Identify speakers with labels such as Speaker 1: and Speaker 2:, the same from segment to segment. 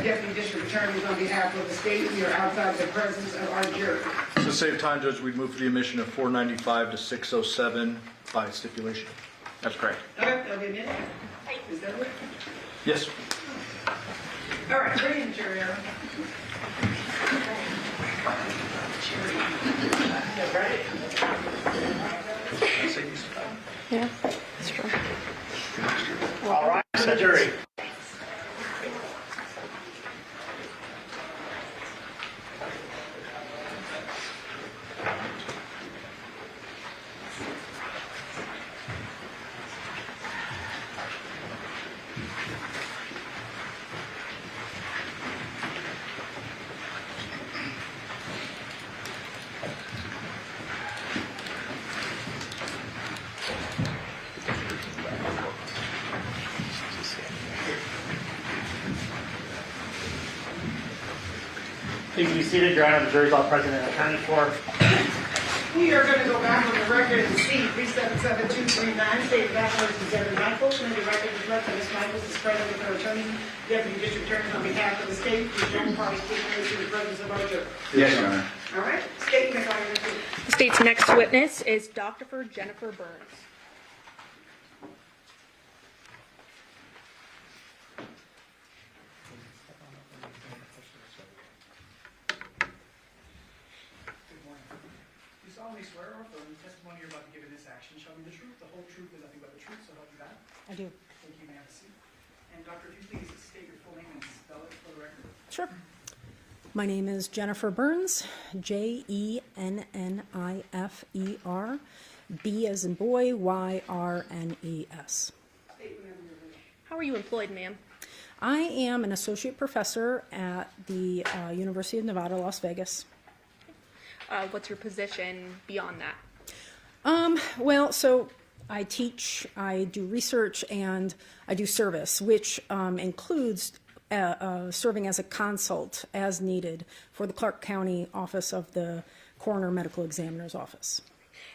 Speaker 1: Deputy District Attorneys on behalf of the state. We are outside the presence of our jury.
Speaker 2: To save time, Judge, we'd move for the omission of 495 to 607 by stipulation.
Speaker 3: That's correct.
Speaker 1: Okay, that'll be a minute. Is that it?
Speaker 2: Yes.
Speaker 1: All right, bring in jury.
Speaker 4: Yeah, that's true.
Speaker 3: All right, the jury. Please be seated. Your Honor, the jury's all present and accounted for.
Speaker 1: We are going to go back on the record and see 377239, State Bachelor's to Devyn Michaels. And the record reflects that Ms. Michaels is present with her attorney, Deputy District Attorney on behalf of the state. Please don't party in the presence of our jury.
Speaker 3: Yes, Your Honor.
Speaker 1: All right, state Ms. Michaels.
Speaker 4: The state's next witness is Dr. Jennifer Burns.
Speaker 5: Solemnly swear or affirm the testimony you're about to give in this action shall be the truth, the whole truth, and nothing but the truth, so help you God.
Speaker 4: I do.
Speaker 5: Thank you, ma'am. And Doctor, if you please state your full name and spell it for the record.
Speaker 6: Sure. My name is Jennifer Burns, Jennifer, B as in boy, YRNES.
Speaker 4: How are you employed, ma'am?
Speaker 6: I am an associate professor at the University of Nevada, Las Vegas.
Speaker 4: What's your position beyond that?
Speaker 6: Well, so I teach, I do research, and I do service, which includes serving as a consult as needed for the Clark County office of the Coroner Medical Examiner's Office.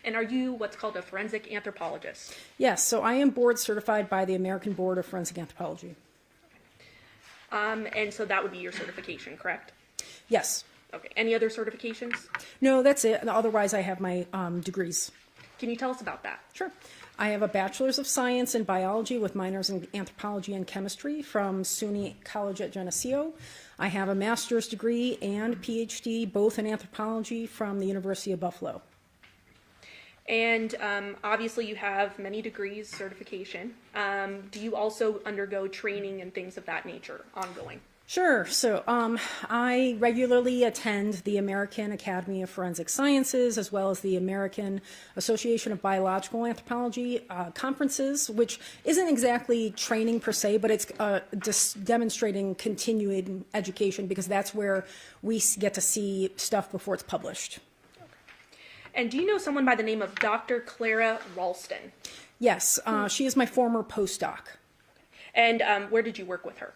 Speaker 4: And are you what's called a forensic anthropologist?
Speaker 6: Yes, so I am board certified by the American Board of Forensic Anthropology.
Speaker 4: And so that would be your certification, correct?
Speaker 6: Yes.
Speaker 4: Okay. Any other certifications?
Speaker 6: No, that's it. Otherwise, I have my degrees.
Speaker 4: Can you tell us about that?
Speaker 6: Sure. I have a Bachelor's of Science in Biology with minors in Anthropology and Chemistry from SUNY College at Geneseo. I have a master's degree and PhD, both in anthropology from the University of Buffalo.
Speaker 4: And obviously you have many degrees, certification. Do you also undergo training and things of that nature ongoing?
Speaker 6: Sure. So I regularly attend the American Academy of Forensic Sciences as well as the American Association of Biological Anthropology conferences, which isn't exactly training per se, but it's just demonstrating continuing education because that's where we get to see stuff before it's published.
Speaker 4: And do you know someone by the name of Dr. Clara Ralston?
Speaker 6: Yes, she is my former postdoc.
Speaker 4: And where did you work with her?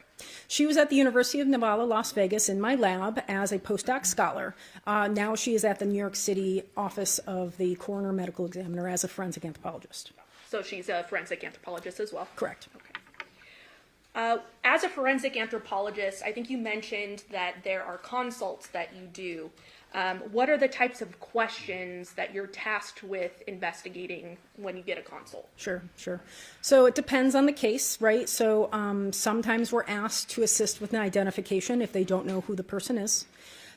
Speaker 6: She was at the University of Nevada, Las Vegas in my lab as a postdoc scholar. Now she is at the New York City office of the Coroner Medical Examiner as a forensic anthropologist.
Speaker 4: So she's a forensic anthropologist as well?
Speaker 6: Correct.
Speaker 4: Okay. As a forensic anthropologist, I think you mentioned that there are consults that you do. What are the types of questions that you're tasked with investigating when you get a consult?
Speaker 6: Sure. So it depends on the case, right? So sometimes we're asked to assist with an identification if they don't know who the person is.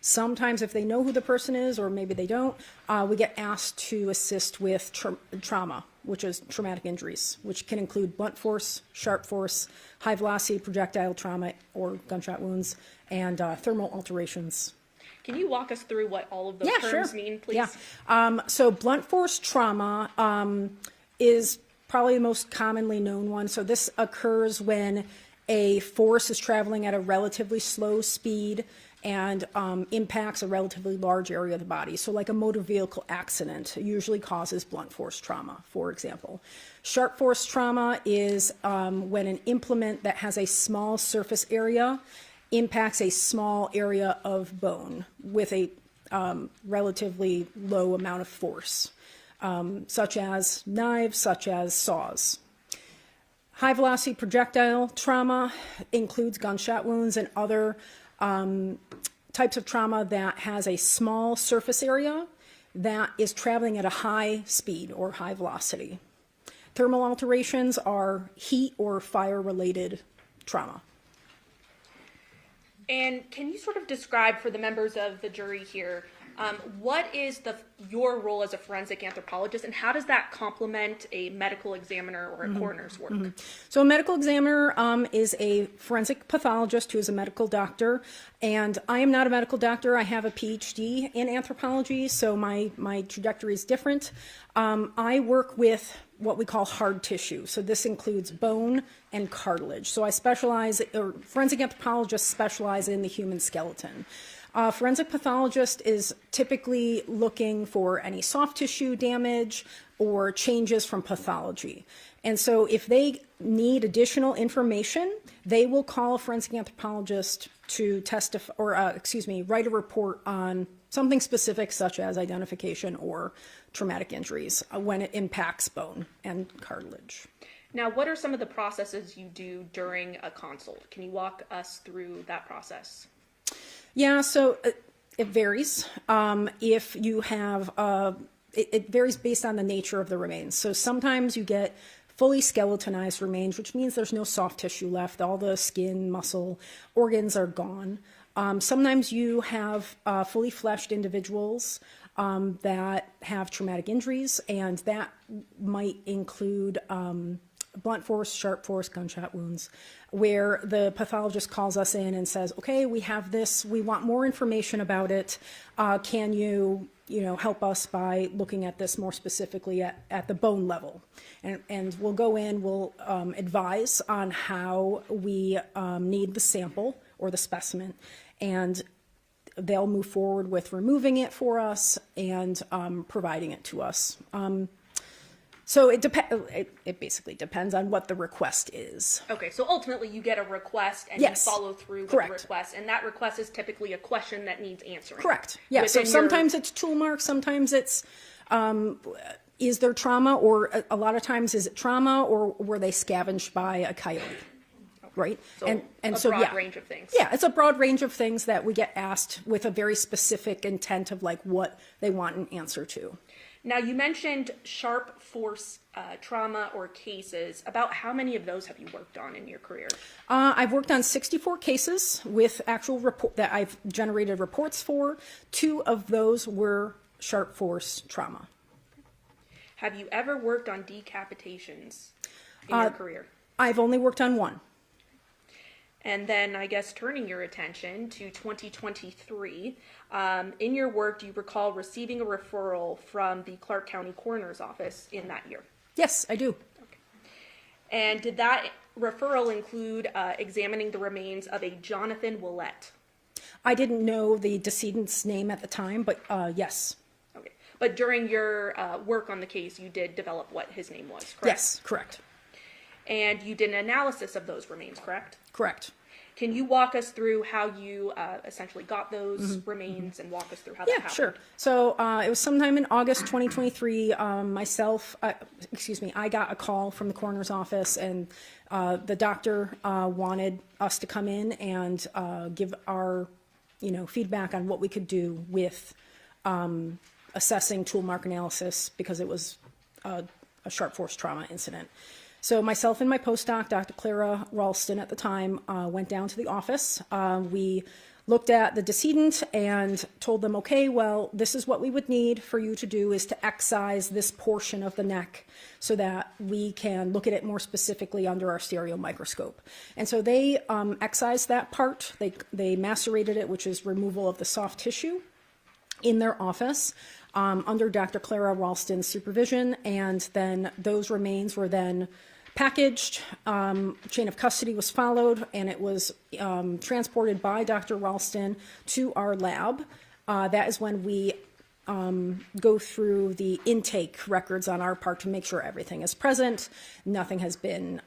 Speaker 6: Sometimes if they know who the person is, or maybe they don't, we get asked to assist with trauma, which is traumatic injuries, which can include blunt force, sharp force, high velocity projectile trauma or gunshot wounds, and thermal alterations.
Speaker 4: Can you walk us through what all of those terms mean, please?
Speaker 6: Yeah. So blunt force trauma is probably the most commonly known one. So this occurs when a force is traveling at a relatively slow speed and impacts a relatively large area of the body. So like a motor vehicle accident usually causes blunt force trauma, for example. Sharp force trauma is when an implement that has a small surface area impacts a small area of bone with a relatively low amount of force, such as knives, such as saws. High-velocity projectile trauma includes gunshot wounds and other types of trauma that has a small surface area that is traveling at a high speed or high velocity. Thermal alterations are heat or fire-related trauma.
Speaker 4: And can you sort of describe for the members of the jury here, what is your role as a forensic anthropologist, and how does that complement a medical examiner or a coroner's work?
Speaker 6: So a medical examiner is a forensic pathologist who is a medical doctor, and I am not a medical doctor. I have a PhD in anthropology, so my trajectory is different. I work with what we call hard tissue. So this includes bone and cartilage. So forensic anthropologists specialize in the human skeleton. Forensic pathologist is typically looking for any soft tissue damage or changes from pathology. And so if they need additional information, they will call a forensic anthropologist to testify or, write a report on something specific such as identification or traumatic injuries when it impacts bone and cartilage.
Speaker 4: Now, what are some of the processes you do during a consult? Can you walk us through that process?
Speaker 6: Yeah, so it varies. If you have, it varies based on the nature of the remains. So sometimes you get fully skeletonized remains, which means there's no soft tissue left. All the skin, muscle, organs are gone. Sometimes you have fully fleshed individuals that have traumatic injuries, and that might include blunt force, sharp force, gunshot wounds, where the pathologist calls us in and says, okay, we have this, we want more information about it. Can you help us by looking at this more specifically at the bone level? And we'll go in, we'll advise on how we need the sample or the specimen, and they'll move forward with removing it for us and providing it to us. So it basically depends on what the request is.
Speaker 4: Okay, so ultimately you get a request and
Speaker 6: Yes.
Speaker 4: you follow through with
Speaker 6: Correct.
Speaker 4: the request, and that request is typically a question that needs answering.
Speaker 6: Correct. Yeah. So
Speaker 4: Within
Speaker 6: sometimes it's tool marks, sometimes it's is there trauma, or a lot of times is it trauma, or were they scavenged by a coyote? Right.
Speaker 4: So
Speaker 6: and
Speaker 4: a
Speaker 6: so
Speaker 4: broad
Speaker 6: yeah.
Speaker 4: range of things.
Speaker 6: Yeah, it's a broad range of things that we get asked with a very specific intent of like what they want an answer to.
Speaker 4: Now, you mentioned sharp force trauma or cases. About how many of those have you worked on in your career?
Speaker 6: I've worked on 64 cases with actual report that I've generated reports for. 2 of those were sharp force trauma.
Speaker 4: Have you ever worked on decapitations in your career?
Speaker 6: I've only worked on 1.
Speaker 4: And then, I guess, turning your attention to 2023, in your work, do you recall receiving a referral from the Clark County Coroner's Office in that year?
Speaker 6: Yes, I do.
Speaker 4: Okay. And did that referral include examining the remains of a Johnathan Willette?
Speaker 6: I didn't know the decedent's name at the time, but yes.
Speaker 4: Okay. But during your work on the case, you did develop what his name was, correct?
Speaker 6: Yes, correct.
Speaker 4: And you did an analysis of those remains, correct?
Speaker 6: Correct.
Speaker 4: Can you walk us through how you essentially got those remains and walk us through how that happened?
Speaker 6: Sure. So it was sometime in August 2023. I got a call from the coroner's office, and the doctor wanted us to come in and give our, feedback on what we could do with assessing tool mark analysis, because it was a sharp force trauma incident. So myself and my postdoc, Dr. Clara Ralston at the time, went down to the office. We looked at the decedent and told them, okay, well, this is what we would need for you to do, is to excise this portion of the neck so that we can look at it more specifically under our stereo microscope. And so they excised that part. They macerated it, which is removal of the soft tissue, in their office under Dr. Clara Ralston's supervision. And then those remains were then packaged, chain of custody was followed, and it was transported by Dr. Ralston to our lab. That is when we go through the intake records on our part to make sure everything is present, nothing has been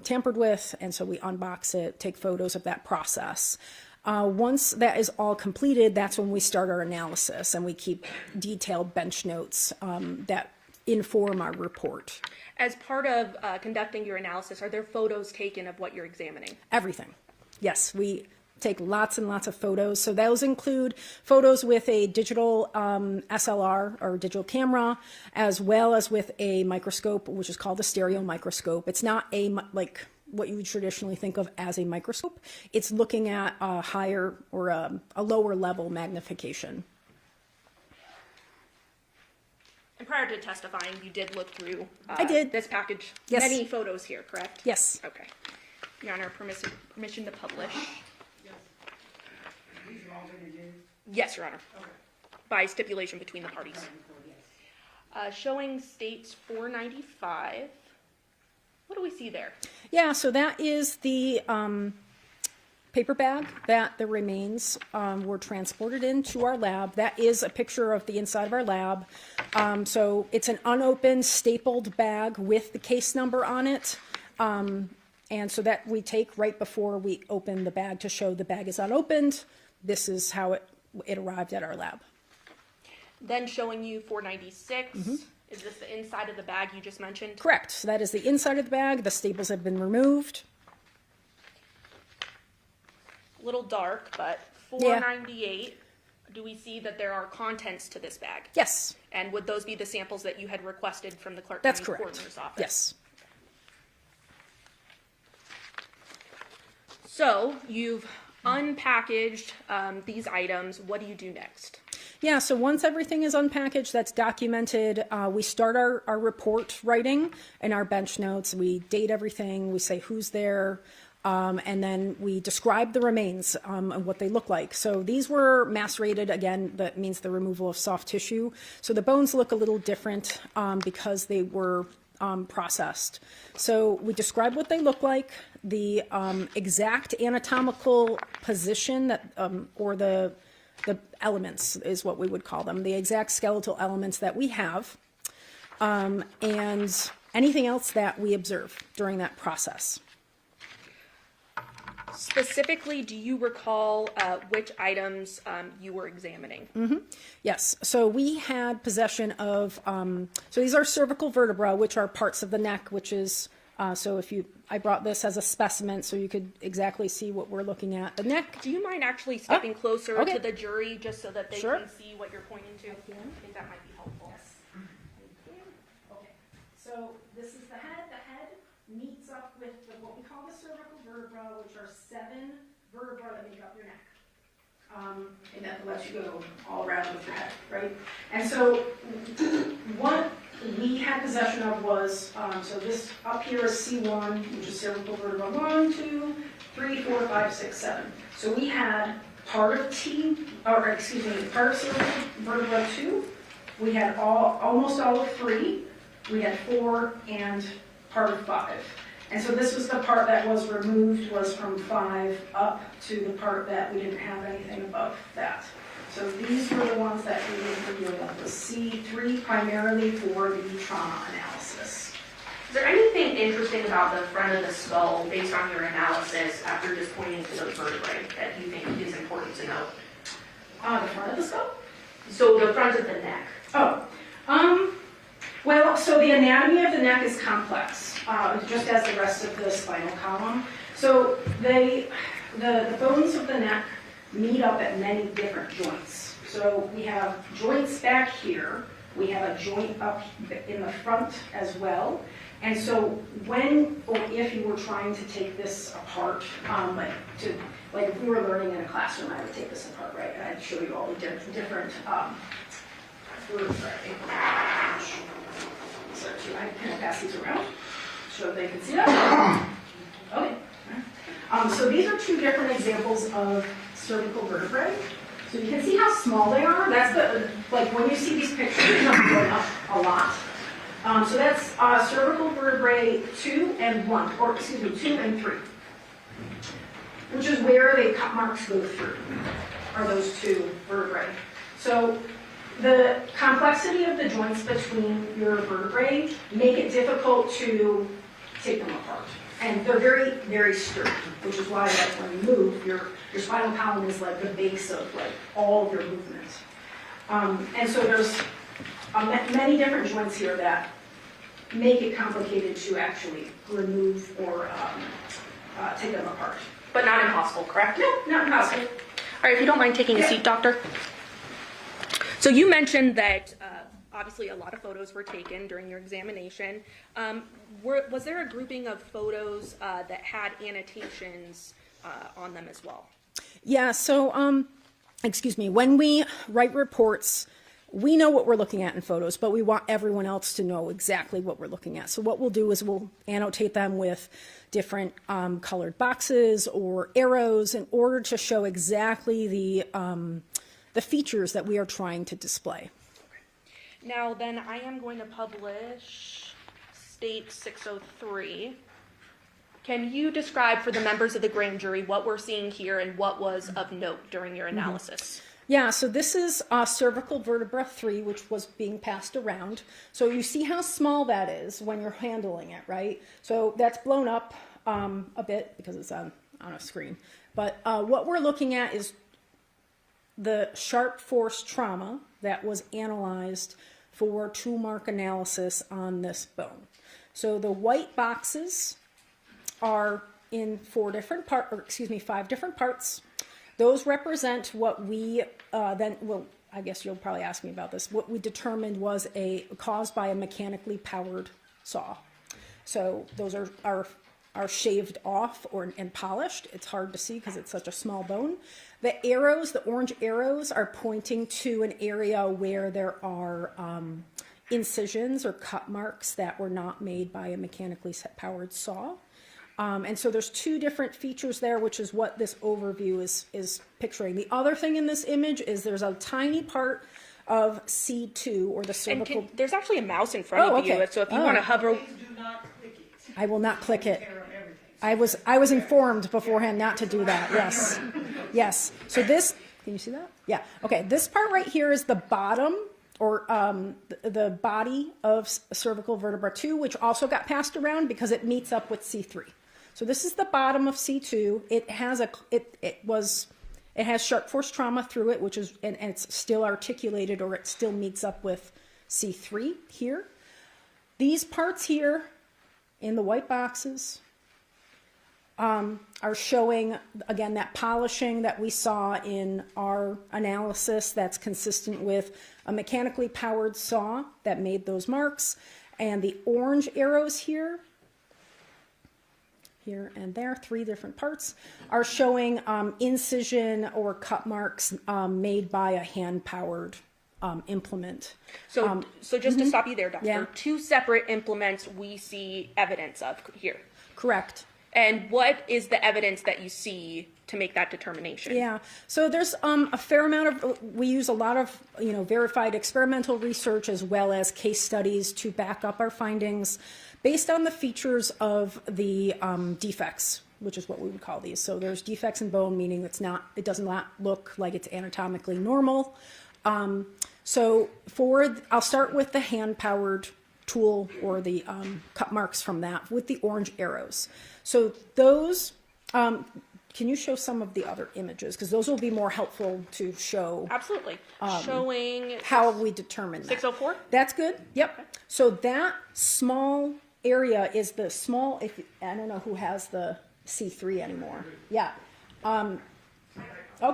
Speaker 6: tampered with, and so we unbox it, take photos of that process. Once that is all completed, that's when we start our analysis, and we keep detailed bench notes that inform our report.
Speaker 4: As part of conducting your analysis, are there photos taken of what you're examining?
Speaker 6: Everything. Yes, we take lots and lots of photos. So those include photos with a digital SLR or digital camera, as well as with a microscope, which is called a stereo microscope. It's not like what you would traditionally think of as a microscope. It's looking at a higher or a lower level magnification.
Speaker 4: And prior to testifying, you did look through
Speaker 6: I did.
Speaker 4: This package.
Speaker 6: Yes.
Speaker 4: Many photos here, correct?
Speaker 6: Yes.
Speaker 4: Okay. Your Honor, permission to publish.
Speaker 5: These are all that you gave?
Speaker 4: Yes, Your Honor.
Speaker 5: Okay.
Speaker 4: By stipulation between the parties. Showing states 495. What do we see there?
Speaker 6: Yeah, so that is the paper bag that the remains were transported into our lab. That is a picture of the inside of our lab. So it's an unopened, stapled bag with the case number on it. And so that we take right before we open the bag to show the bag is unopened. This is how it arrived at our lab.
Speaker 4: Then showing you 496. Is this the inside of the bag you just mentioned?
Speaker 6: Correct. So that is the inside of the bag. The staples have been removed.
Speaker 4: A little dark, but 498. Do we see that there are contents to this bag?
Speaker 6: Yes.
Speaker 4: And would those be the samples that you had requested from the Clark
Speaker 6: That's
Speaker 4: County
Speaker 6: correct.
Speaker 4: Coroner's Office?
Speaker 6: Yes.
Speaker 4: So you've unpackaged these items. What do you do next?
Speaker 6: Yeah, so once everything is unpackaged, that's documented, we start our report writing and our bench notes. We date everything, we say who's there, and then we describe the remains and what they look like. So these were macerated, again, that means the removal of soft tissue. So the bones look a little different because they were processed. So we describe what they look like, the exact anatomical position that, or the elements is what we would call them, the exact skeletal elements that we have, and anything else that we observe during that process.
Speaker 4: Specifically, do you recall which items you were examining?
Speaker 6: Yes, so we had possession of, so these are cervical vertebrae, which are parts of the neck, which is, so I brought this as a specimen so you could exactly see what we're looking at. The neck.
Speaker 4: Do you mind actually stepping closer
Speaker 6: okay.
Speaker 4: to the jury just so that they
Speaker 6: Sure.
Speaker 4: can see what you're pointing to? I think that might be helpful.
Speaker 6: Okay, so this is the head. The head meets up with what we call the cervical vertebrae, which are 7 vertebrae that make up your neck. And that lets you go all around with your head, right? And so what we had possession of was, so this up here is C1, which is cervical vertebra 1, 2, 3, 4, 5, 6, 7. So we had part of part of cervical vertebra 2. We had almost all of 3. We had 4 and part of 5. And so this was the part that was removed, was from 5 up to the part that we didn't have anything above that. So these were the ones that we were dealing with, the C3 primarily for the trauma analysis.
Speaker 4: Is there anything interesting about the front of the skull based on your analysis after just pointing to those vertebrae that you think is important to note?
Speaker 6: The front of the skull?
Speaker 4: So the front of the neck.
Speaker 6: Well, so the anatomy of the neck is complex, just as the rest of the spinal column. So the bones of the neck meet up at many different joints. So we have joints back here. We have a joint up in the front as well. And so when or if you were trying to take this apart, like if we were learning in a classroom, I would take this apart, right? And I'd show you all the different So I can pass these around so they can see that. Okay. So these are 2 different examples of cervical vertebrae. So you can see how small they are. That's like when you see these pictures, they're going up a lot. So that's cervical vertebrae 2 and 1, or excuse me, 2 and 3, which is where the cut marks go through, are those 2 vertebrae. So the complexity of the joints between your vertebrae make it difficult to take them apart. And they're very, very sturdy, which is why like when you move, your spinal column is like the base of like all of your movement. And so there's many different joints here that make it complicated to actually remove or take them apart.
Speaker 4: But not impossible, correct?
Speaker 6: No, not impossible.
Speaker 4: All right, if you don't mind taking a seat, doctor. So you mentioned that obviously a lot of photos were taken during your examination. Was there a grouping of photos that had annotations on them as well?
Speaker 6: Yeah, so, excuse me, when we write reports, we know what we're looking at in photos, but we want everyone else to know exactly what we're looking at. So what we'll do is we'll annotate them with different colored boxes or arrows in order to show exactly the features that we are trying to display.
Speaker 4: Now then, I am going to publish State 603. Can you describe for the members of the grand jury what we're seeing here and what was of note during your analysis?
Speaker 6: Yeah, so this is cervical vertebra 3, which was being passed around. So you see how small that is when you're handling it, right? So that's blown up a bit because it's on a screen. But what we're looking at is the sharp force trauma that was analyzed for tool mark analysis on this bone. So the white boxes are in 5 different parts. Those represent what we I guess you'll probably ask me about this, what we determined was caused by a mechanically powered saw. So those are shaved off and polished. It's hard to see because it's such a small bone. The arrows, the orange arrows, are pointing to an area where there are incisions or cut marks that were not made by a mechanically powered saw. And so there's 2 different features there, which is what this overview is picturing. The other thing in this image is there's a tiny part of C2, or the cervical.
Speaker 4: And there's actually a mouse in front of you, so if you want to hover.
Speaker 1: Please do not click it.
Speaker 6: I will not click it.
Speaker 1: Care of everything.
Speaker 6: I was informed beforehand not to do that. Yes. Yes. So this, can you see that? Yeah. Okay. This part right here is the bottom, or the body of cervical vertebra 2, which also got passed around because it meets up with C3. So this is the bottom of C2. It has it has sharp force trauma through it, which is, and it's still articulated, or it still meets up with C3 here. These parts here in the white boxes are showing, again, that polishing that we saw in our analysis that's consistent with a mechanically powered saw that made those marks. And the orange arrows here and there, 3 different parts, are showing incision or cut marks made by a hand-powered implement.
Speaker 4: So just to stop you there, Doctor,
Speaker 6: Yeah.
Speaker 4: 2 separate implements we see evidence of here.
Speaker 6: Correct.
Speaker 4: And what is the evidence that you see to make that determination?
Speaker 6: Yeah, so there's a fair amount of, we use a lot of, verified experimental research as well as case studies to back up our findings based on the features of the defects, which is what we would call these. So there's defects in bone, meaning it does not look like it's anatomically normal. So I'll start with the hand-powered tool, or the cut marks from that with the orange arrows. So those, can you show some of the other images? Because those will be more helpful to show.
Speaker 4: Absolutely. Showing
Speaker 6: how we determine that.
Speaker 4: 604?
Speaker 6: That's good. Yep. Okay. So that small area is the small, I don't know who has the C3 anymore. Yeah. Okay.
Speaker 4: Can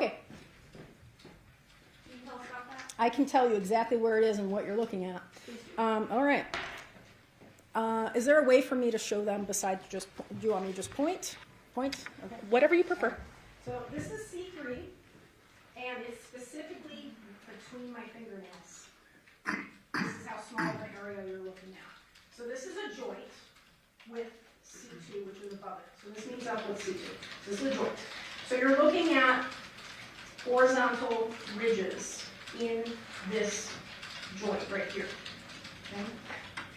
Speaker 4: you tell us about that?
Speaker 6: I can tell you exactly where it is and what you're looking at. All right. Is there a way for me to show them besides just, do you want me to just point? Point? Okay.
Speaker 4: Whatever you prefer.
Speaker 6: So this is C3, and it's specifically between my fingernails. This is how small the area you're looking at. So this is a joint with C2, which is above it. So this meets up with C2. So this is a joint. So you're looking at horizontal ridges in this joint right here. Okay?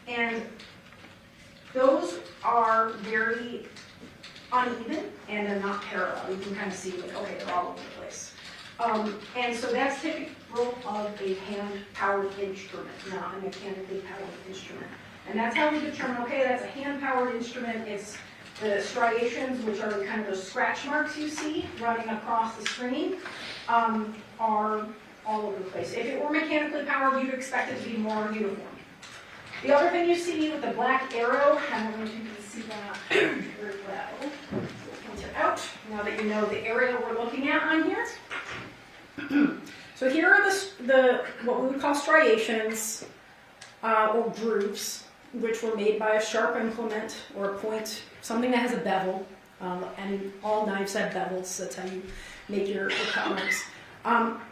Speaker 6: And those are very uneven and they're not parallel. You can kind of see, like, okay, they're all over the place. And so that's typical of a hand-powered instrument, not a mechanically powered instrument. And that's how we determine, okay, that's a hand-powered instrument. It's the striations, which are kind of those scratch marks you see running across the screen, are all over the place. If it were mechanically powered, you'd expect it to be more uniform. The other thing you see with the black arrow, I don't know if you can see that very well. We'll point it out now that you know the area we're looking at on here. So here are the what we would call striations or grooves, which were made by a sharp implement or a point, something that has a bevel. And all knives have bevels. That's how you make your cut marks.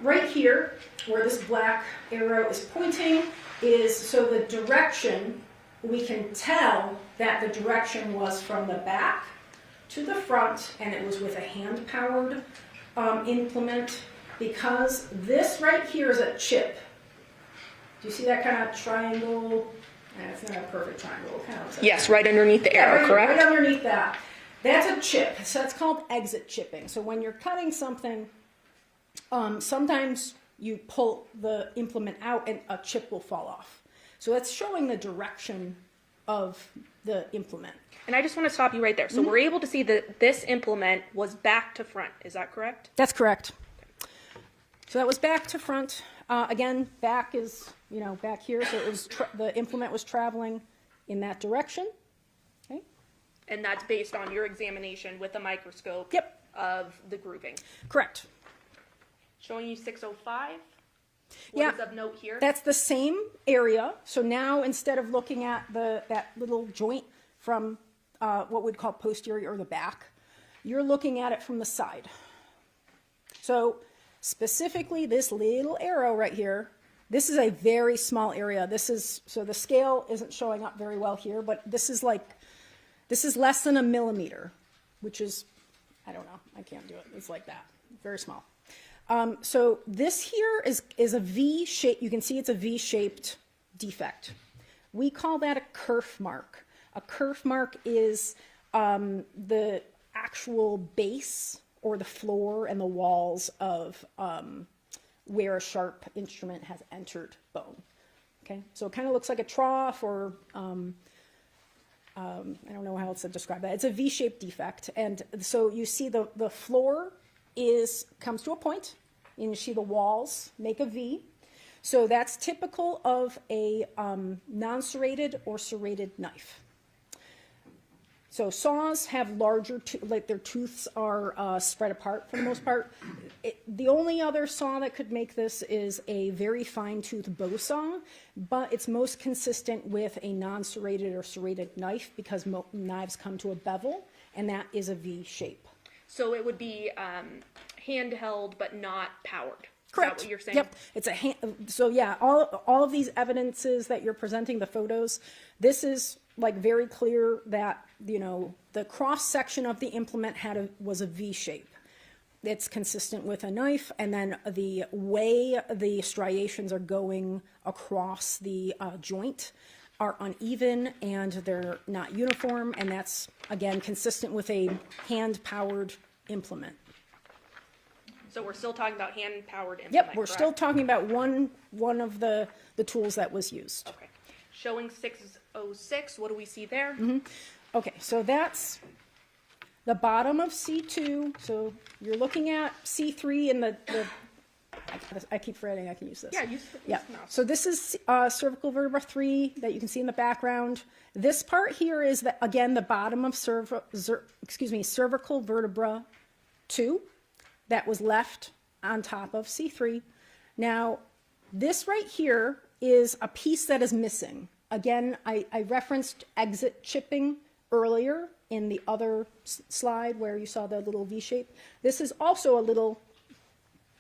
Speaker 6: Right here, where this black arrow is pointing, is so the direction, we can tell that the direction was from the back to the front, and it was with a hand-powered implement, because this right here is a chip. Do you see that kind of triangle? It's not a perfect triangle. It kind of looks like
Speaker 4: Yes, right underneath the arrow,
Speaker 6: right,
Speaker 4: correct?
Speaker 6: Right underneath that. That's a chip. So that's called exit chipping. So when you're cutting something, sometimes you pull the implement out and a chip will fall off. So that's showing the direction of the implement.
Speaker 4: And I just want to stop you right there. So we're able to see that this implement was back to front. Is that correct?
Speaker 6: That's correct. So that was back to front. Again, back is, back here. So it was the implement was traveling in that direction. Okay.
Speaker 4: And that's based on your examination with a microscope
Speaker 6: Yep.
Speaker 4: of the grooving.
Speaker 6: Correct.
Speaker 4: Showing you 605.
Speaker 6: Yeah.
Speaker 4: What is of note here?
Speaker 6: That's the same area. So now instead of looking at that little joint from what we'd call posterior or the back, you're looking at it from the side. So specifically this little arrow right here, this is a very small area. So the scale isn't showing up very well here, but this is less than 1 millimeter, which is, I don't know, I can't do it. It's like that, very small. So this here is a V shape. You can see it's a V-shaped defect. We call that a kerf mark. A kerf mark is the actual base or the floor and the walls of where a sharp instrument has entered bone. Okay, so it kind of looks like a trough or I don't know how else to describe that. It's a V-shaped defect, and so you see the floor comes to a point, and you see the walls make a V. So that's typical of a non-serrated or serrated knife. So saws have larger, like their tooths are spread apart for the most part. The only other saw that could make this is a very fine-tooth bow saw, but it's most consistent with a non-serrated or serrated knife because knives come to a bevel, and that is a V shape.
Speaker 4: So it would be handheld but not powered.
Speaker 6: Correct.
Speaker 4: Is that what you're saying?
Speaker 6: Yep. It's so yeah, all of these evidences that you're presenting, the photos, this is like very clear that, the cross section of the implement was a V shape. It's consistent with a knife, and then the way the striations are going across the joint are uneven and they're not uniform, and that's again consistent with a hand-powered implement.
Speaker 4: So we're still talking about hand-powered implement.
Speaker 6: Yep, we're
Speaker 4: correct?
Speaker 6: still talking about one of the tools that was used.
Speaker 4: Okay. Showing 606, what do we see there?
Speaker 6: Okay, so that's the bottom of C2. So you're looking at C3 in I keep forgetting I can use this.
Speaker 4: Yeah, use
Speaker 6: Yeah.
Speaker 4: the mouse.
Speaker 6: So this is cervical vertebra 3 that you can see in the background. This part here is again the bottom of cervical vertebra 2 that was left on top of C3. Now, this right here is a piece that is missing. Again, I referenced exit chipping earlier in the other slide where you saw the little V shape. This is also a little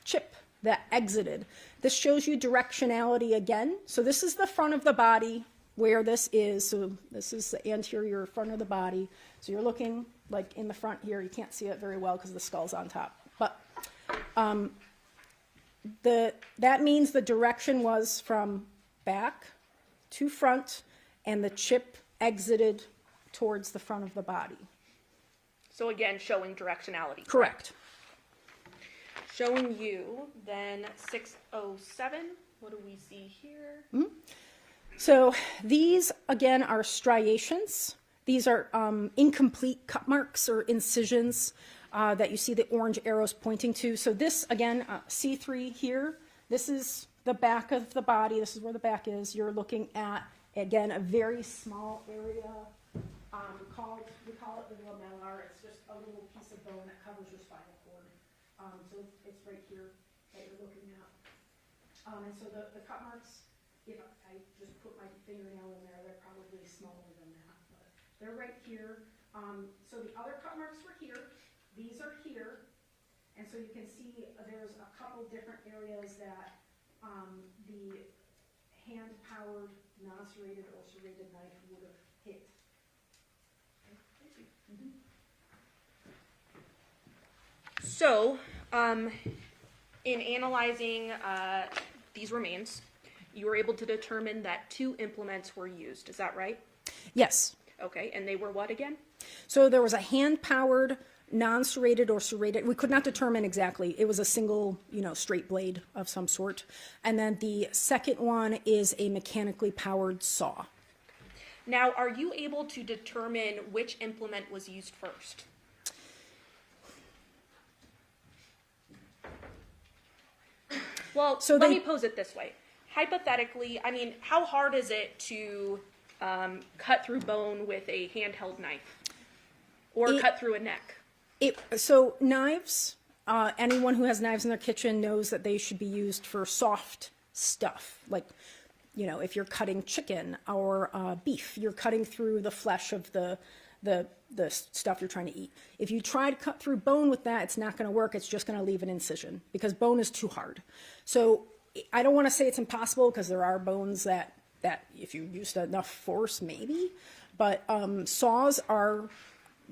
Speaker 6: chip that exited. This shows you directionality again. So this is the front of the body where this is. So this is the anterior front of the body. So you're looking like in the front here. You can't see it very well because the skull's on top. But that means the direction was from back to front, and the chip exited towards the front of the body.
Speaker 4: So again, showing directionality.
Speaker 6: Correct.
Speaker 4: Showing you then 607. What do we see here?
Speaker 6: So these, again, are striations. These are incomplete cut marks or incisions that you see the orange arrows pointing to. So this, again, C3 here, This is the back of the body. This is where the back is. You're looking at, again, a very small area we call it the lamellar. It's just a little piece of bone that covers your spinal cord. So it's right here that you're looking at. And so the cut marks, if I just put my fingernail in there, they're probably smaller than that, but they're right here. So the other cut marks were here. These are here. And so you can see there's a couple different areas that the hand-powered, non-serrated or serrated knife would have hit.
Speaker 4: So, in analyzing these remains, you were able to determine that 2 implements were used. Is that right?
Speaker 6: Yes.
Speaker 4: Okay, and they were what again?
Speaker 6: So there was a hand-powered, non-serrated or serrated. We could not determine exactly. It was a single, straight blade of some sort. And then the second one is a mechanically powered saw.
Speaker 4: Now, are you able to determine which implement was used first? Well,
Speaker 6: So
Speaker 4: let me pose it this way. Hypothetically, how hard is it to cut through bone with a handheld knife? Or cut through a neck?
Speaker 6: So knives, anyone who has knives in their kitchen knows that they should be used for soft stuff. Like, if you're cutting chicken or beef, you're cutting through the flesh of the stuff you're trying to eat. If you try to cut through bone with that, it's not going to work. It's just going to leave an incision because bone is too hard. So I don't want to say it's impossible because there are bones that if you used enough force, maybe. But saws are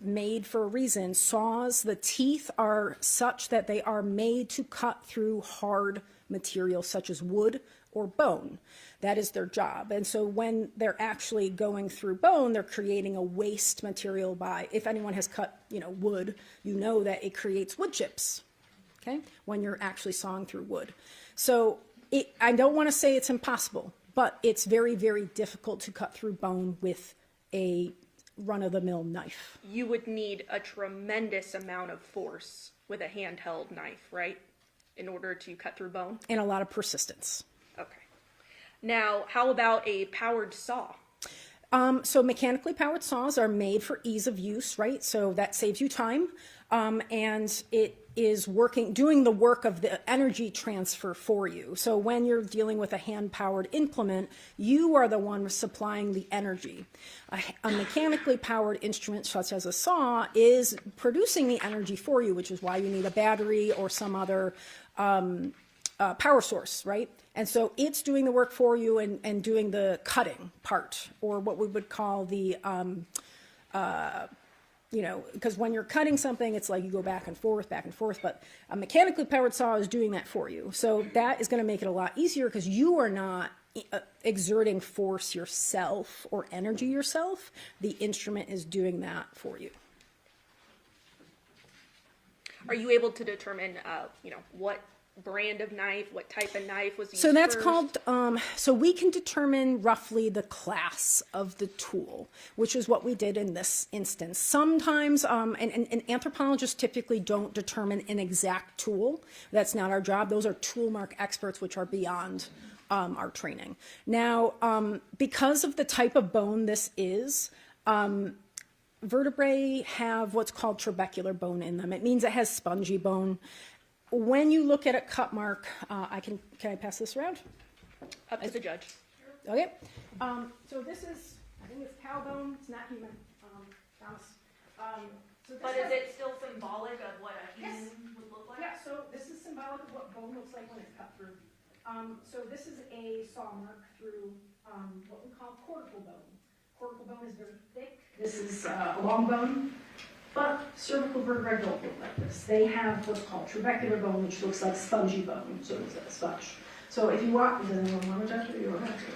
Speaker 6: made for a reason. Saws, the teeth are such that they are made to cut through hard material such as wood or bone. That is their job. And so when they're actually going through bone, they're creating a waste material by, if anyone has cut, wood, that it creates wood chips, okay, when you're actually sawing through wood. So I don't want to say it's impossible, but it's very, very difficult to cut through bone with a run-of-the-mill knife.
Speaker 4: You would need a tremendous amount of force with a handheld knife, right? In order to cut through bone?
Speaker 6: And a lot of persistence.
Speaker 4: Okay. Now, how about a powered saw?
Speaker 6: So mechanically powered saws are made for ease of use, right? So that saves you time. And it is doing the work of the energy transfer for you. So when you're dealing with a hand-powered implement, you are the one supplying the energy. A mechanically powered instrument, such as a saw, is producing the energy for you, which is why you need a battery or some other power source, right? And so it's doing the work for you and doing the cutting part, or what we would call the, because when you're cutting something, it's like you go back and forth, but a mechanically powered saw is doing that for you. So that is going to make it a lot easier because you are not exerting force yourself or energy yourself. The instrument is doing that for you.
Speaker 4: Are you able to determine, what brand of knife, what type of knife was used
Speaker 6: So that's
Speaker 4: first?
Speaker 6: called, so we can determine roughly the class of the tool, which is what we did in this instance. Sometimes, and anthropologists typically don't determine an exact tool. That's not our job. Those are tool mark experts, which are beyond our training. Now, because of the type of bone this is, vertebrae have what's called trabecular bone in them. It means it has spongy bone. When you look at a cut mark, can I pass this around?
Speaker 4: Up to the judge.
Speaker 6: Okay. So this is, I think it's cow bone. It's not human. Thomas. So
Speaker 4: But is it still symbolic of what a human would look like?
Speaker 6: Yeah, so this is symbolic of what bone looks like when it's cut through. So this is a saw mark through what we call cortical bone. Cortical bone is very thick. This is a long bone. But cervical vertebrae don't look like this. They have what's called trabecular bone, which looks like spongy bone, so it's a sponge. So if you walk, does anyone want to touch it? You don't have to,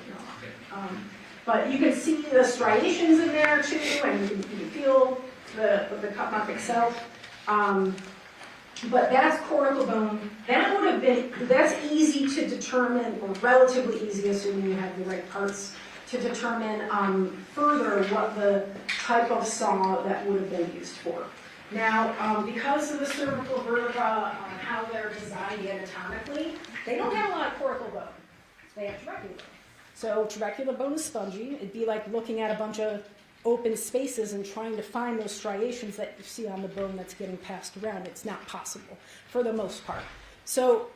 Speaker 6: no. But you can see the striations in there too, and you can feel the cut mark itself. But that's cortical bone. That would have been, that's easy to determine, or relatively easy, assuming you have the right parts, to determine further what the type of saw that would have been used for. Now, because of the cervical vertebra, how they're designed anatomically, they don't have a lot of cortical bone. They have trabecular bone. So trabecular bone is spongy. It'd be like looking at a bunch of open spaces and trying to find those striations that you see on the bone that's getting passed around. It's not possible for the most part. So,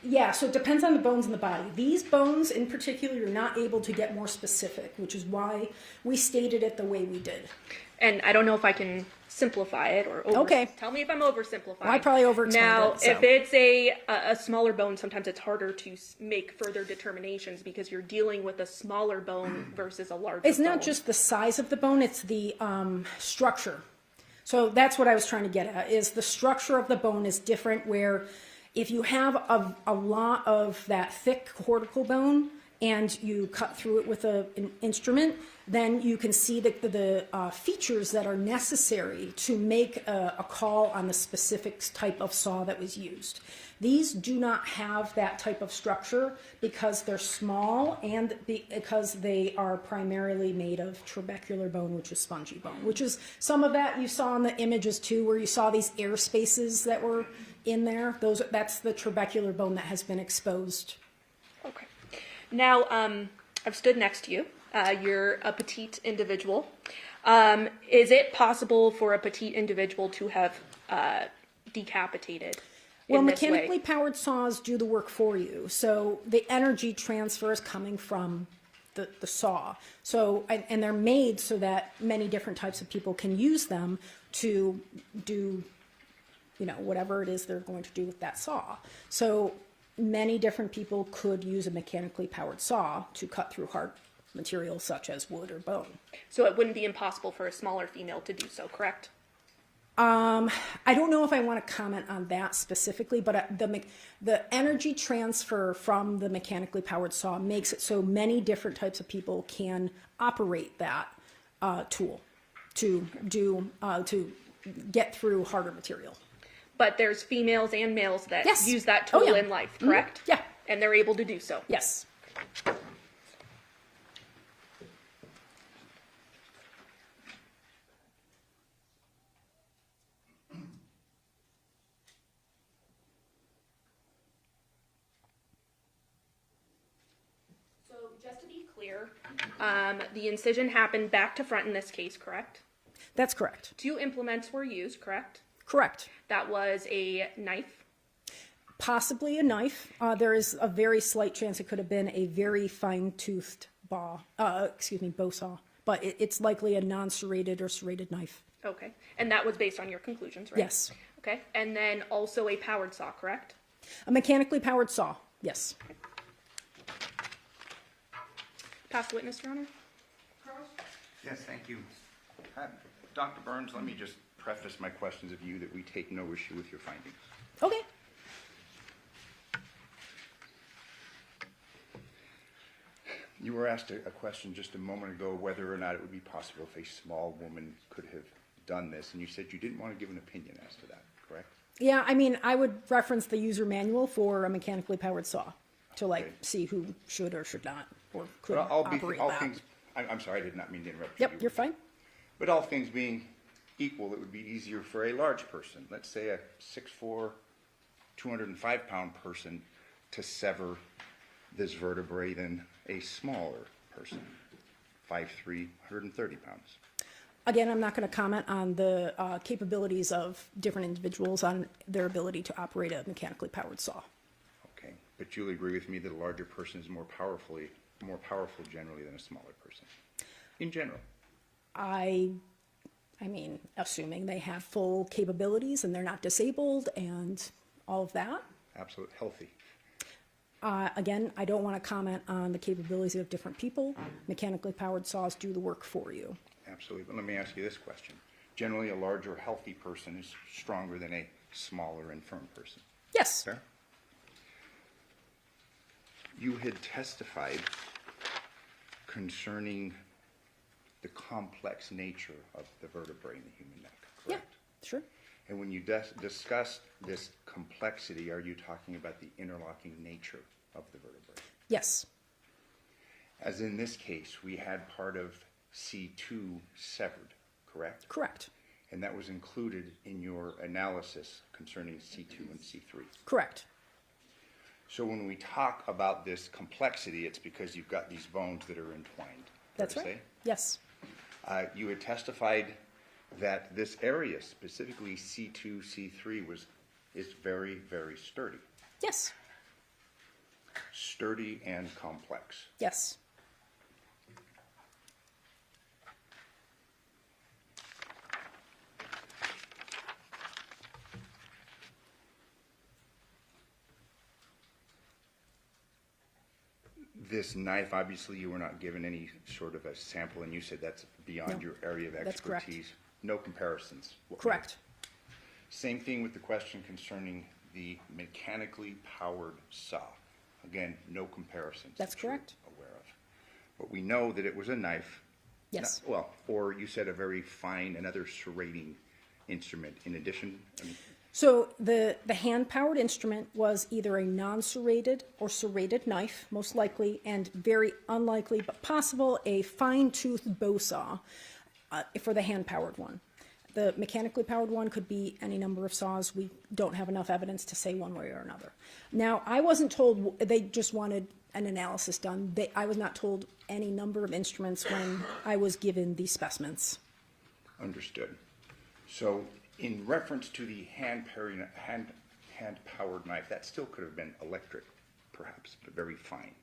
Speaker 6: yeah, so it depends on the bones in the body. These bones in particular, you're not able to get more specific, which is why we stated it the way we did.
Speaker 4: And I don't know if I can simplify it or
Speaker 6: Okay.
Speaker 4: Tell me if I'm oversimplifying.
Speaker 6: Well, I probably overexplained
Speaker 4: Now,
Speaker 6: it, so.
Speaker 4: if it's a smaller bone, sometimes it's harder to make further determinations because you're dealing with a smaller bone versus a larger bone.
Speaker 6: It's not just the size of the bone, it's the structure. So that's what I was trying to get at, is the structure of the bone is different, where if you have a lot of that thick cortical bone and you cut through it with an instrument, then you can see the features that are necessary to make a call on the specific type of saw that was used. These do not have that type of structure because they're small and because they are primarily made of trabecular bone, which is spongy bone, which is some of that you saw in the images too, where you saw these air spaces that were in there. That's the trabecular bone that has been exposed.
Speaker 4: Okay. Now, I've stood next to you. You're a petite individual. Is it possible for a petite individual to have decapitated
Speaker 6: Well,
Speaker 4: in this way?
Speaker 6: mechanically powered saws do the work for you. So the energy transfer is coming from the saw. So, and they're made so that many different types of people can use them to do, whatever it is they're going to do with that saw. So many different people could use a mechanically powered saw to cut through hard materials such as wood or bone.
Speaker 4: So it wouldn't be impossible for a smaller female to do so, correct?
Speaker 6: I don't know if I want to comment on that specifically, but the energy transfer from the mechanically powered saw makes it so many different types of people can operate that tool to get through harder material.
Speaker 4: But there's females and males that
Speaker 6: Yes.
Speaker 4: use that
Speaker 6: Oh,
Speaker 4: tool
Speaker 6: yeah.
Speaker 4: in life, correct?
Speaker 6: Yeah.
Speaker 4: And they're able to do so.
Speaker 6: Yes.
Speaker 4: So just to be clear, the incision happened back to front in this case, correct?
Speaker 6: That's correct.
Speaker 4: 2 implements were used, correct?
Speaker 6: Correct.
Speaker 4: That was a knife.
Speaker 6: Possibly a knife. There is a very slight chance it could have been a very fine-toothed bow saw, but it's likely a non-serrated or serrated knife.
Speaker 4: Okay. And that was based on your conclusions, right?
Speaker 6: Yes.
Speaker 4: Okay. And then also a powered saw, correct?
Speaker 6: A mechanically powered saw. Yes.
Speaker 4: Past witness, Your Honor.
Speaker 7: Yes, thank you. Dr. Burns, let me just preface my questions of you that we take no issue with your findings.
Speaker 6: Okay.
Speaker 7: You were asked a question just a moment ago whether or not it would be possible if a small woman could have done this, and you said you didn't want to give an opinion as to that, correct?
Speaker 6: Yeah, I mean, I would reference the user manual for a mechanically powered saw to
Speaker 7: Okay.
Speaker 6: see who should or should not or could
Speaker 7: But
Speaker 6: operate
Speaker 7: all
Speaker 6: that.
Speaker 7: things, I'm sorry, I did not mean to interrupt you.
Speaker 6: Yep, you're fine.
Speaker 7: But all things being equal, it would be easier for a large person, let's say a 6'4", 205-pound person, to sever this vertebrae than a smaller person, 5'3", 130 pounds.
Speaker 6: Again, I'm not going to comment on the capabilities of different individuals on their ability to operate a mechanically powered saw.
Speaker 7: Okay, but you'll agree with me that a larger person is more powerful generally than a smaller person, in general.
Speaker 6: I mean, assuming they have full capabilities and they're not disabled and all of that.
Speaker 7: Absolute healthy.
Speaker 6: Again, I don't want to comment on the capabilities of different people. Mechanically powered saws do the work for you.
Speaker 7: Absolutely, but let me ask you this question. Generally, a larger, healthy person is stronger than a smaller, infirm person.
Speaker 6: Yes.
Speaker 7: Fair? You had testified concerning the complex nature of the vertebrae in the human neck, correct?
Speaker 6: Yeah, sure.
Speaker 7: And when you discussed this complexity, are you talking about the interlocking nature of the vertebrae?
Speaker 6: Yes.
Speaker 7: As in this case, we had part of C2 severed, correct?
Speaker 6: Correct.
Speaker 7: And that was included in your analysis concerning C2 and C3.
Speaker 6: Correct.
Speaker 7: So when we talk about this complexity, it's because you've got these bones that are entwined.
Speaker 6: That's
Speaker 7: fair to
Speaker 6: right.
Speaker 7: say?
Speaker 6: Yes.
Speaker 7: You had testified that this area, specifically C2, C3, is very, very sturdy.
Speaker 6: Yes.
Speaker 7: Sturdy and complex.
Speaker 6: Yes.
Speaker 7: This knife, obviously, you were not given any sort of a sample, and you said that's beyond
Speaker 6: No,
Speaker 7: your area of
Speaker 6: that's correct.
Speaker 7: expertise. No comparisons.
Speaker 6: Correct.
Speaker 7: Same thing with the question concerning the mechanically powered saw. Again, no comparisons.
Speaker 6: That's
Speaker 7: that you're
Speaker 6: correct.
Speaker 7: Aware of. But we know that it was a knife.
Speaker 6: Yes.
Speaker 7: Well, or you said a very fine, another serrating instrument in addition.
Speaker 6: So the hand-powered instrument was either a non-serrated or serrated knife, most likely, and very unlikely, but possible, a fine-toothed bow saw for the hand-powered one. The mechanically powered one could be any number of saws. We don't have enough evidence to say one way or another. Now, I wasn't told, they just wanted an analysis done. I was not told any number of instruments when I was given these specimens.
Speaker 7: Understood. So in reference to the hand-powered knife, that still could have been electric, perhaps, but very fine.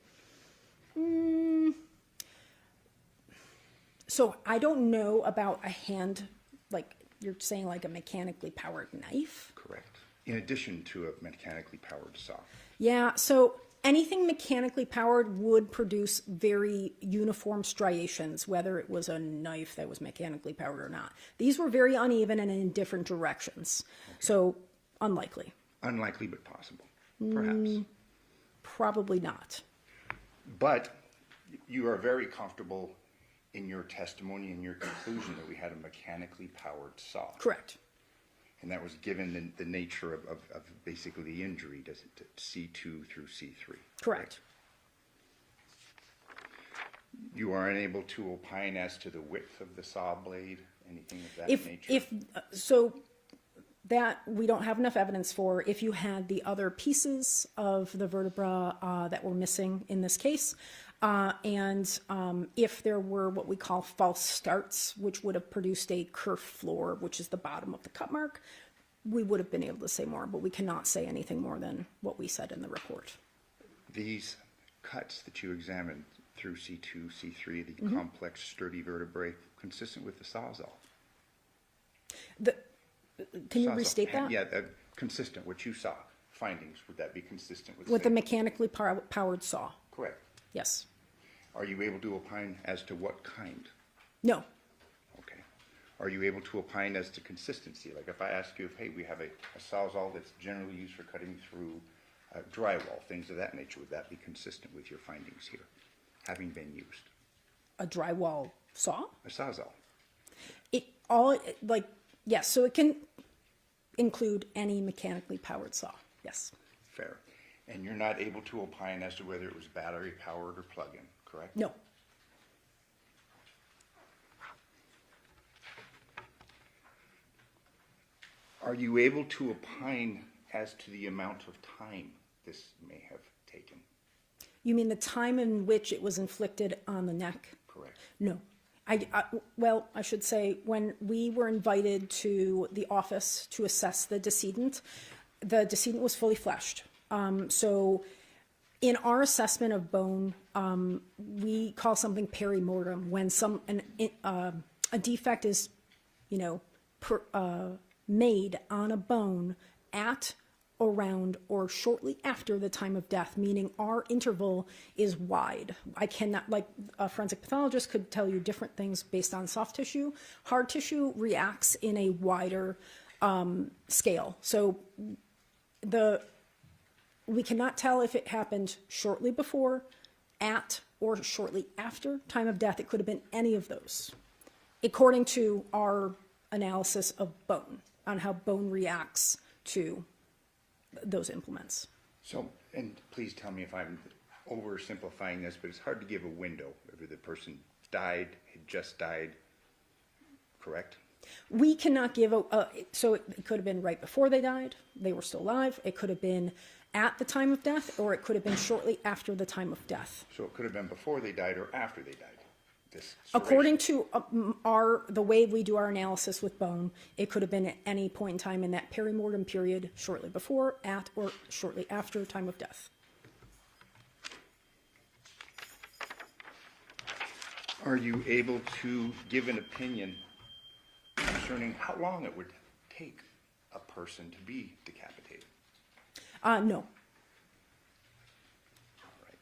Speaker 6: So I don't know about a hand, like you're saying, like a mechanically powered knife.
Speaker 7: Correct. In addition to a mechanically powered saw.
Speaker 6: Yeah, so anything mechanically powered would produce very uniform striations, whether it was a knife that was mechanically powered or not. These were very uneven and in different directions. Okay. So unlikely.
Speaker 7: Unlikely, but possible, perhaps.
Speaker 6: Probably not.
Speaker 7: But you are very comfortable in your testimony and your conclusion that we had a mechanically powered saw.
Speaker 6: Correct.
Speaker 7: And that was given the nature of basically the injury to C2 through C3.
Speaker 6: Correct.
Speaker 7: You are unable to opine as to the width of the saw blade, anything of that nature?
Speaker 6: So that we don't have enough evidence for. If you had the other pieces of the vertebra that were missing in this case, and if there were what we call false starts, which would have produced a kerf floor, which is the bottom of the cut mark, we would have been able to say more, but we cannot say anything more than what we said in the report.
Speaker 7: These cuts that you examined through C2, C3, the complex, sturdy vertebrae, consistent with the sawzall?
Speaker 6: Can you restate that?
Speaker 7: Yeah, consistent, what you saw. Findings, would that be consistent with
Speaker 6: the mechanically powered saw?
Speaker 7: Correct.
Speaker 6: Yes.
Speaker 7: Are you able to opine as to what kind?
Speaker 6: No.
Speaker 7: Okay. Are you able to opine as to consistency? Like if I ask you, hey, we have a sawzall that's generally used for cutting through drywall, things of that nature, would that be consistent with your findings here, having been used?
Speaker 6: A drywall saw?
Speaker 7: A sawzall.
Speaker 6: Yes, so it can include any mechanically powered saw, yes.
Speaker 7: Fair. And you're not able to opine as to whether it was battery powered or plug-in, correct?
Speaker 6: No.
Speaker 7: Are you able to opine as to the amount of time this may have taken?
Speaker 6: You mean the time in which it was inflicted on the neck?
Speaker 7: Correct.
Speaker 6: No. I should say, when we were invited to the office to assess the decedent was fully fleshed. So in our assessment of bone, we call something perimortem when a defect is, made on a bone at, around, or shortly after the time of death, meaning our interval is wide. I cannot, like a forensic pathologist could tell you different things based on soft tissue. Hard tissue reacts in a wider scale. So we cannot tell if it happened shortly before, at, or shortly after time of death. It could have been any of those, according to our analysis of bone, on how bone reacts to those implements.
Speaker 7: So, and please tell me if I'm oversimplifying this, but it's hard to give a window whether the person died, had just died, correct?
Speaker 6: We cannot give so it could have been right before they died, they were still alive. It could have been at the time of death, or it could have been shortly after the time of death.
Speaker 7: So it could have been before they died or after they died? This
Speaker 6: According to the way we do our analysis with bone, it could have been at any point in time in that perimortem period, shortly before, at, or shortly after time of death.
Speaker 7: Are you able to give an opinion concerning how long it would take a person to be decapitated?
Speaker 6: No.
Speaker 7: Right.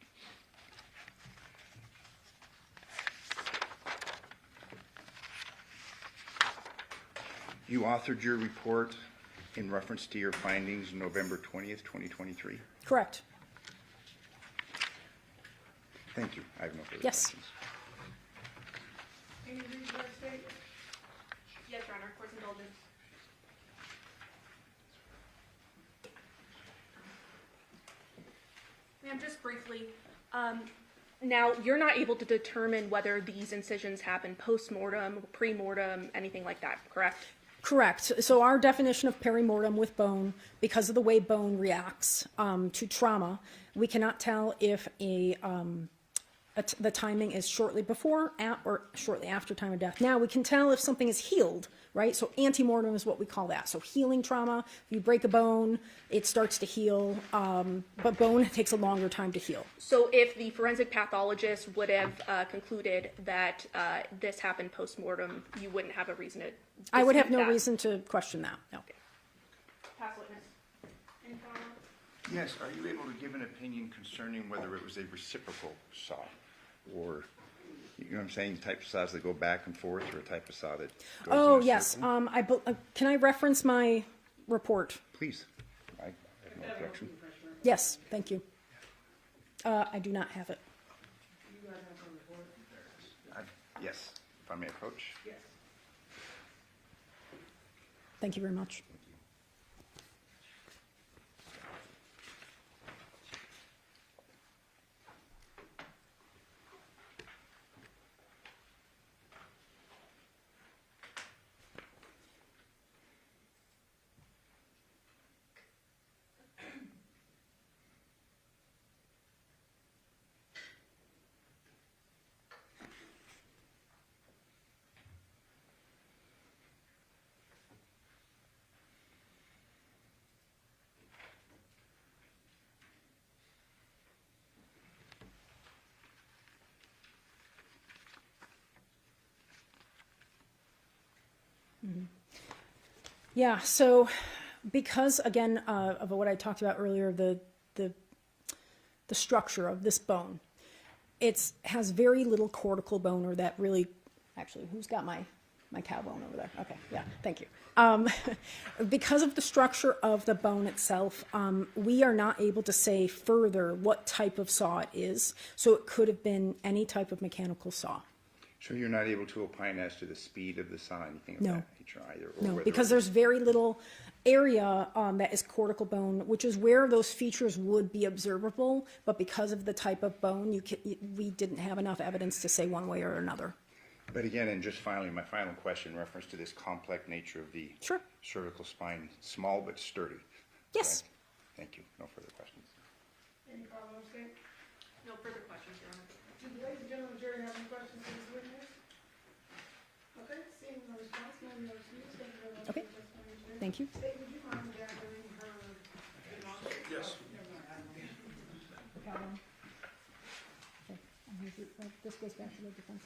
Speaker 7: You authored your report in reference to your findings November 20th, 2023?
Speaker 6: Correct.
Speaker 7: Thank you. I have no further
Speaker 6: Yes.
Speaker 7: questions.
Speaker 1: Any reason to state?
Speaker 4: Yes, Your Honor, court's indulgence. Ma'am, just briefly, now you're not able to determine whether these incisions happen post-mortem, pre-mortem, anything like that, correct?
Speaker 6: Correct. So our definition of perimortem with bone, because of the way bone reacts to trauma, we cannot tell if the timing is shortly before, at, or shortly after time of death. Now, we can tell if something is healed, right? So antemortem is what we call that. So healing trauma, if you break a bone, it starts to heal, but bone takes a longer time to heal.
Speaker 4: So if the forensic pathologist would have concluded that this happened post-mortem, you wouldn't have a reason to
Speaker 6: I would have
Speaker 4: dispute
Speaker 6: no
Speaker 4: that?
Speaker 6: reason to question that, no.
Speaker 4: Past witness. Any comment?
Speaker 7: Yes, are you able to give an opinion concerning whether it was a reciprocal saw? Or, you know what I'm saying, type of saws that go back and forth, or a type of saw that goes
Speaker 6: Oh,
Speaker 7: in a
Speaker 6: yes.
Speaker 7: circle?
Speaker 6: Can I reference my report?
Speaker 7: Please. I have no objection.
Speaker 6: Yes, thank you. I do not have it.
Speaker 1: You guys have a report?
Speaker 7: Yes, if I may approach.
Speaker 1: Yes.
Speaker 6: Thank you very much. Yeah, so because, again, of what I talked about earlier, the structure of this bone, it has very little cortical bone, or that really, actually, who's got my cow bone over there? Okay, yeah, thank you. Because of the structure of the bone itself, we are not able to say further what type of saw it is, so it could have been any type of mechanical saw.
Speaker 7: So you're not able to opine as to the speed of the saw, anything of
Speaker 6: No.
Speaker 7: that nature either? Or
Speaker 6: No,
Speaker 7: whether
Speaker 6: because
Speaker 7: it was-
Speaker 6: there's very little area that is cortical bone, which is where those features would be observable, but because of the type of bone, we didn't have enough evidence to say one way or another.
Speaker 7: But again, and just finally, my final question in reference to this complex nature of the
Speaker 6: Sure.
Speaker 7: cervical spine, small but sturdy.
Speaker 6: Yes.
Speaker 7: correct? Thank you. No further questions.
Speaker 1: Any problems, state?
Speaker 4: No further questions, Your Honor.
Speaker 1: Do the ladies and gentlemen of the jury have any questions for this witness? Okay, seeing no response, no excuse, thank you very much.
Speaker 6: Okay.
Speaker 1: for your testimony today.
Speaker 6: Thank you.
Speaker 1: State, would you mind gathering her remarks?
Speaker 2: Yes.
Speaker 6: This goes back to the defense.